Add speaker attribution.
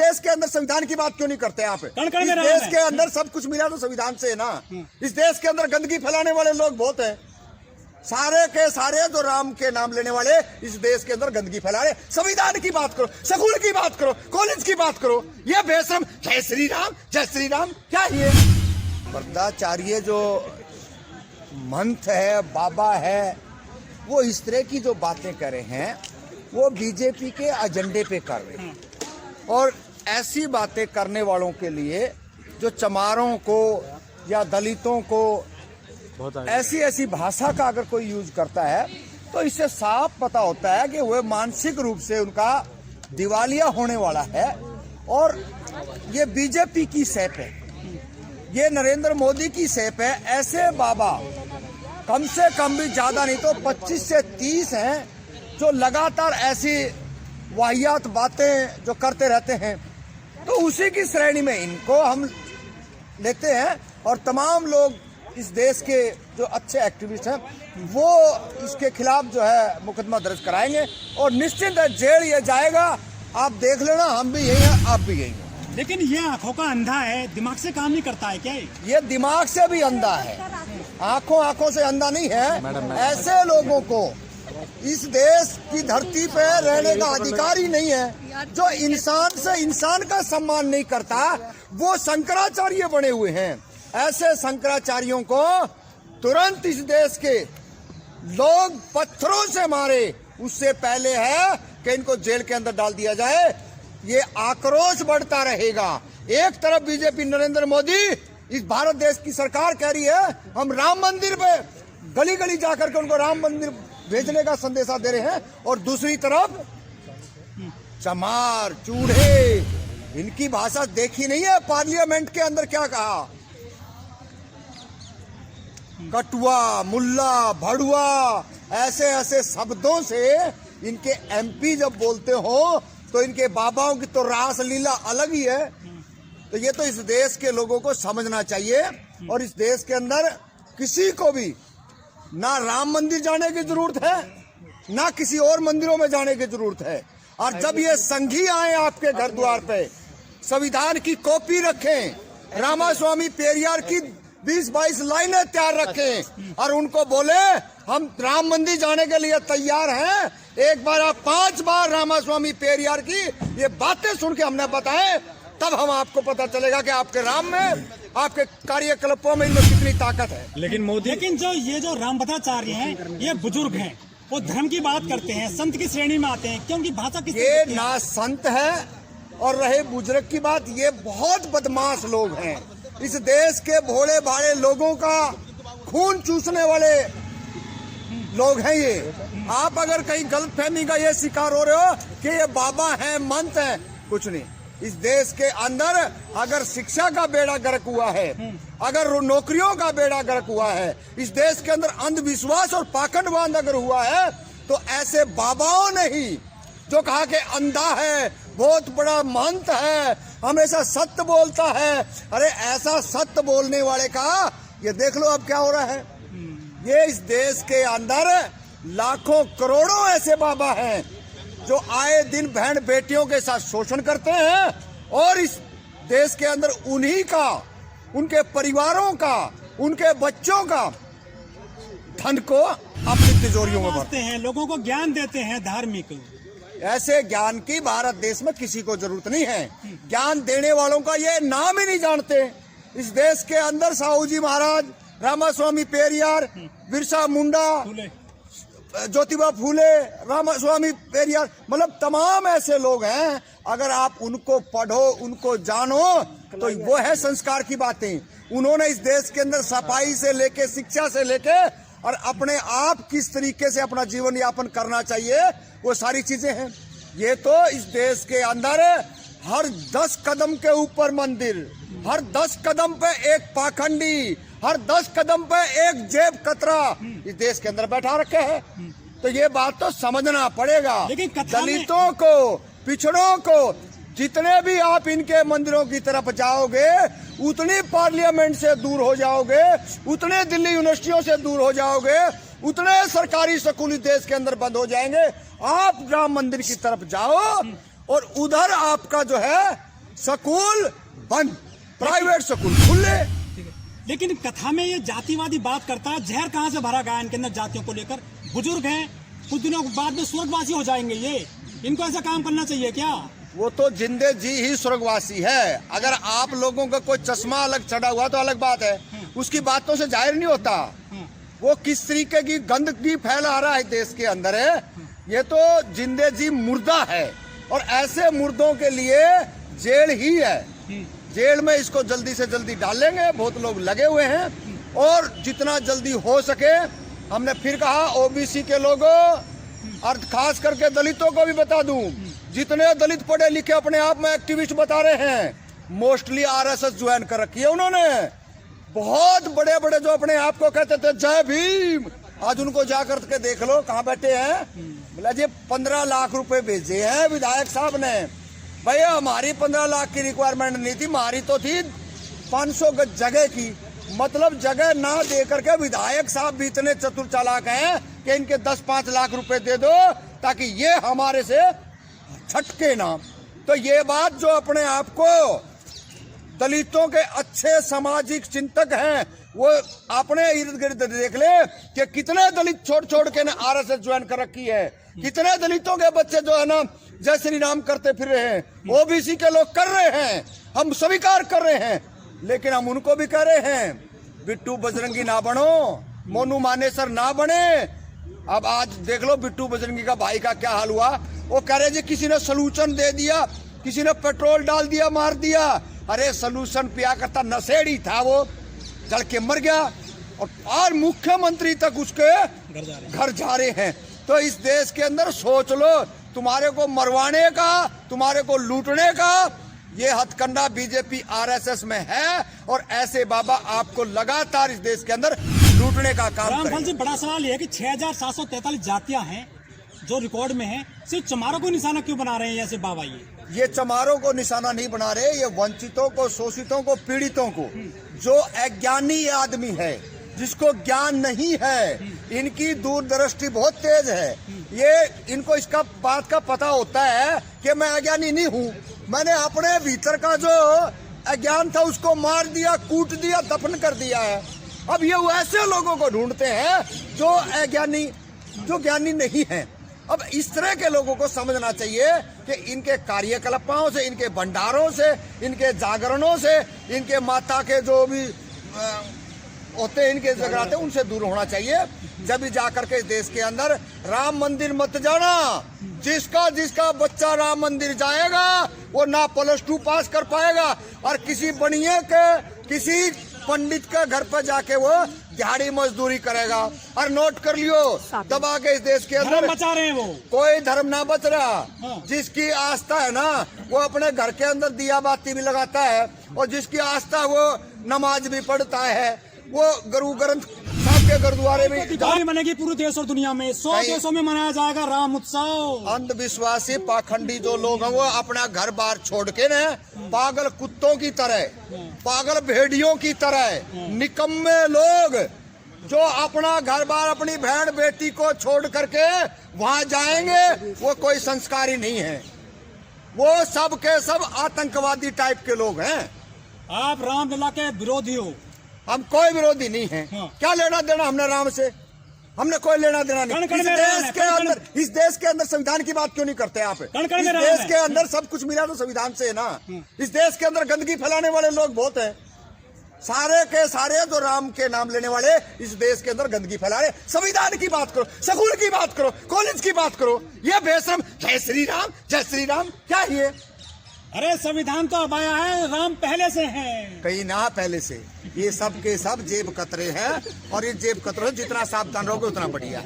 Speaker 1: देश के अंदर संविधान की बात क्यों नहीं करते आप? इस देश के अंदर सब कुछ मिला तो संविधान से है ना। इस देश के अंदर गंदगी फैलाने वाले लोग बहुत हैं, सारे के सारे जो राम के नाम लेने वाले इस देश के अंदर गंदगी फैला रहे। संविधान की बात करो, स्कूल की बात करो, कॉलेज की बात करो, ये बेशरम जय श्री राम क्या ये भद्राचार्य जो मंथ है, बाबा है, वो इस तरह की जो बातें कर रहे हैं वो बीजेपी के एजेंडे पे कर रहे हैं। और ऐसी बातें करने वालों के लिए जो चमारों को या दलितों को ऐसी ऐसी भाषा का अगर कोई यूज करता है तो इससे साफ पता होता है कि वह मानसिक रूप से उनका दिवालिया होने वाला है। और ये बीजेपी की सेप है, ये नरेंद्र मोदी की सेप है। ऐसे बाबा कम से कम भी ज्यादा नहीं तो 25 से 30 हैं जो लगातार ऐसी वाहियात बातें जो करते रहते हैं, तो उसी की श्रेणी में इनको हम लेते हैं। और तमाम लोग इस देश के जो अच्छे एक्टिविस्ट हैं वो इसके खिलाफ जो है मुकदमा दर्ज कराएंगे और निश्चित है जेल ये जाएगा। आप देख लेना, हम भी यही हैं, आप भी यही हैं।
Speaker 2: लेकिन ये आंखों का अंधा है, दिमाग से काम नहीं करता है क्या?
Speaker 1: ये दिमाग से भी अंधा है, आंखों से अंधा नहीं है। ऐसे लोगों को इस देश की धरती पे रहने का अधिकार ही नहीं है। जो इंसान से इंसान का सम्मान नहीं करता वो शंकराचार्य बने हुए हैं। ऐसे शंकराचार्यों को तुरंत इस देश के लोग पत्थरों से मारे, उससे पहले है कि इनको जेल के अंदर डाल दिया जाए। ये आक्रोश बढ़ता रहेगा। एक तरफ बीजेपी नरेंद्र मोदी इस भारत देश की सरकार कह रही है हम राम मंदिर पे गली गली जाकर के उनको राम मंदिर भेजने का संदेशा दे रहे हैं, और दूसरी तरफ चमार चूड़े, इनकी भाषा देखी नहीं है। पार्लियामेंट के अंदर क्या कहा, कटुआ, मुल्ला, भड़ुआ, ऐसे ऐसे शब्दों से इनके एमपी जब बोलते हो तो इनके बाबाओं की तो रासलीला अलग ही है। तो ये तो इस देश के लोगों को समझना चाहिए। और इस देश के अंदर किसी को भी ना राम मंदिर जाने की जरूरत है, ना किसी और मंदिरों में जाने की जरूरत है। और जब ये संघी आए आपके घर द्वार पे, संविधान की कॉपी रखें, रामास्वामी पेरियार की 20-22 लाइनें तैयार रखें और उनको बोले हम राम मंदिर जाने के लिए तैयार हैं। एक बार आप 5 बार रामास्वामी पेरियार की ये बातें सुन के हमने बताएं, तब हम आपको पता चलेगा कि आपके राम में, आपके कार्यकलापों में इनमें कितनी ताकत है।
Speaker 2: लेकिन जो राम भद्राचार्य हैं ये बुजुर्ग हैं, वो धर्म की बात करते हैं, संत की श्रेणी में आते हैं, क्योंकि भाषा की
Speaker 1: ये ना संत है और रहे बुजुर्ग की बात, ये बहुत बदमाश लोग हैं। इस देश के भोले भाले लोगों का खून चूसने वाले लोग हैं ये। आप अगर कहीं गलतफहमी का ये शिकार हो रहे हो कि ये बाबा हैं, मंत हैं, कुछ नहीं। इस देश के अंदर अगर शिक्षा का बेड़ा गर्क हुआ है, अगर नौकरियों का बेड़ा गर्क हुआ है, इस देश के अंदर अंधविश्वास और पाखंडवाद अगर हुआ है, तो ऐसे बाबाओं ने ही जो कहा कि अंधा है, बहुत बड़ा महंत है, हमेशा सत्य बोलता है। अरे ऐसा सत्य बोलने वाले का ये देख लो अब क्या हो रहा है। ये इस देश के अंदर लाखों करोड़ों ऐसे बाबा हैं जो आए दिन बहन बेटियों के साथ शोषण करते हैं और इस देश के अंदर उन्हीं का, उनके परिवारों का, उनके बच्चों का धन को अपनी तिजोरियों में भरते
Speaker 2: हैं, लोगों को ज्ञान देते हैं धार्मिक।
Speaker 1: ऐसे ज्ञान की भारत देश में किसी को जरूरत नहीं है। ज्ञान देने वालों का ये नाम ही नहीं जानते। इस देश के अंदर साहू जी महाराज, रामास्वामी पेरियार, बिरसा मुंडा, ज्योतिबा फूले, रामास्वामी पेरियार, मतलब तमाम ऐसे लोग हैं। अगर आप उनको पढ़ो, उनको जानो, तो वो है संस्कार की बातें। उन्होंने इस देश के अंदर सफाई से लेके, शिक्षा से लेके और अपने आप किस तरीके से अपना जीवन यापन करना चाहिए, वो सारी चीजें हैं। ये तो इस देश के अंदर हर 10 कदम के ऊपर मंदिर, हर 10 कदम पे एक पाखंडी, हर 10 कदम पे एक जेब कतरा इस देश के अंदर बैठा रखे है। तो ये बात तो समझना पड़ेगा। दलितों को, पिछड़ों को, जितने भी आप इनके मंदिरों की तरफ जाओगे उतनी पार्लियामेंट से दूर हो जाओगे, उतने दिल्ली यूनिवर्सिटियों से दूर हो जाओगे, उतने सरकारी स्कूल इस देश के अंदर बंद हो जाएंगे। आप राम मंदिर की तरफ जाओ और उधर आपका जो है स्कूल बंद, प्राइवेट स्कूल खुले।
Speaker 2: लेकिन कथा में ये जातिवादी बात करता है, जहर कहाँ से भरा गया इनके अंदर जातियों को लेकर? बुजुर्ग हैं, कुछ दिनों बाद में स्वर्गवासी हो जाएंगे ये, इनको ऐसा काम करना चाहिए क्या?
Speaker 1: वो तो जिंदे जी ही स्वर्गवासी है। अगर आप लोगों का कोई चश्मा अलग चढ़ा हुआ तो अलग बात है, उसकी बातों से जाहिर नहीं होता वो किस तरीके की गंदगी फैला रहा है देश के अंदर है। ये तो जिंदे जी मुर्दा है, और ऐसे मुर्दों के लिए जेल ही है। जेल में इसको जल्दी से जल्दी डालेंगे, बहुत लोग लगे हुए हैं, और जितना जल्दी हो सके। हमने फिर कहा ओबीसी के लोगों और खास करके दलितों को भी बता दूं, जितने दलित पढ़े लिखे अपने आप में एक्टिविस्ट बता रहे हैं, मोस्टली आरएसएस ज्वाइन कर रखी है उन्होंने। बहुत बड़े बड़े जो अपने आप को कहते थे जय भीम, आज उनको जाकर के देख लो कहाँ बैठे हैं। बोला जी 15 लाख रुपए भेजे हैं विधायक साहब ने। भैया हमारी 15 लाख की रिक्वायरमेंट नहीं थी, हमारी तो थी 500 गज जगह की। मतलब जगह ना दे करके विधायक साहब भी इतने चतुर चालाक हैं कि इनके 10-5 लाख रुपए दे दो ताकि ये हमारे से छटके ना। तो ये बात जो अपने आप को दलितों के अच्छे सामाजिक चिंतक हैं, वो अपने इर्द गिर्द देख ले कि कितने दलित छोड़ छोड़ के आरएसएस ज्वाइन कर रखी है, कितने दलितों के बच्चे जो है ना जय श्री राम करते फिर रहे हैं। ओबीसी के लोग कर रहे हैं, हम स्वीकार कर रहे हैं, लेकिन हम उनको भी कह रहे हैं बिट्टू बजरंगी ना बनो, मोनू मानेसर ना बने। अब आज देख लो बिट्टू बजरंगी का भाई का क्या हाल हुआ। वो कह रहे जी किसी ने सलूशन दे दिया, किसी ने पेट्रोल डाल दिया, मार दिया। अरे सलूशन पिया करता नशेड़ी था, वो जल के मर गया, और मुख्यमंत्री तक उसके घर जा रहे हैं। तो इस देश के अंदर सोच लो, तुम्हारे को मरवाने का, तुम्हारे को लूटने का ये हथकंडा बीजेपी आरएसएस में है, और ऐसे बाबा आपको लगातार इस देश के अंदर लूटने का काम
Speaker 2: रामफल जी, बड़ा सवाल ये है कि 6743 जातियां हैं जो रिकॉर्ड में हैं, सिर्फ चमारों को निशाना क्यों बना रहे हैं ऐसे बाबा? ये
Speaker 1: चमारों को निशाना नहीं बना रहे, ये वंचितों को, शोषितों को, पीड़ितों को, जो अज्ञानी आदमी है, जिसको ज्ञान नहीं है, इनकी दूरदृष्टि बहुत तेज है। ये इनको इसका बात का पता होता है कि मैं अज्ञानी नहीं हूँ, मैंने अपने भीतर का जो अज्ञान था उसको मार दिया, कूट दिया, दफन कर दिया है। अब ये ऐसे लोगों को ढूंढते हैं जो अज्ञानी, जो ज्ञानी नहीं है। अब इस तरह के लोगों को समझना चाहिए कि इनके कार्यकलापों से, इनके भंडारों से, इनके जागरणों से, इनके माता के जो भी होते हैं, इनके जगराते, उनसे दूर होना चाहिए। जब भी जाकर के इस देश के अंदर राम मंदिर मत जाना। जिसका बच्चा राम मंदिर जाएगा वो ना +2 पास कर पाएगा, और किसी बनिए के, किसी पंडित के घर पर जाके वो दिहाड़ी मजदूरी करेगा। और नोट कर लियो, दबा के इस देश के अंदर
Speaker 2: बचा रहे हैं वो, कोई
Speaker 1: धर्म ना बच रहा। जिसकी आस्था है ना, वो अपने घर के अंदर दिया बाती भी लगाता है, और जिसकी आस्था वो नमाज भी पढ़ता है, वो गुरु ग्रंथ साहब के गुरुद्वारे में
Speaker 2: दिवाली बनेगी पूरे देश और दुनिया में, 100 देशों में मनाया जाएगा राम उत्सव।
Speaker 1: अंधविश्वासी पाखंडी जो लोग हैं वो अपना घर बार छोड़ के न पागल कुत्तों की तरह, पागल भेड़ियों की तरह, निकम्मे लोग जो अपना घर बार, अपनी बहन बेटी को छोड़ करके वहां जाएंगे, वो कोई संस्कारी नहीं है, वो सब के सब आतंकवादी टाइप के लोग हैं।
Speaker 2: आप रामलला के विरोधी हो?
Speaker 1: हम कोई विरोधी नहीं है। क्या लेना देना हमने राम से? हमने कोई लेना देना नहीं। इस देश के अंदर संविधान की बात क्यों नहीं करते आप? इस देश के अंदर सब कुछ मिला तो संविधान से है ना। इस देश के अंदर गंदगी फैलाने वाले लोग बहुत हैं, सारे के सारे जो राम के नाम लेने वाले इस देश के अंदर गंदगी फैला रहे। संविधान की बात करो, स्कूल की बात करो, कॉलेज की बात करो, ये बेशरम जय श्री राम, जय श्री राम क्या है?
Speaker 2: अरे संविधान तो अब आया है, राम पहले से है।
Speaker 1: कहीं ना पहले से, ये सब के सब जेब कतरे हैं, और ये जेब कतरे जितना सावधान रहोगे उतना बढ़िया है।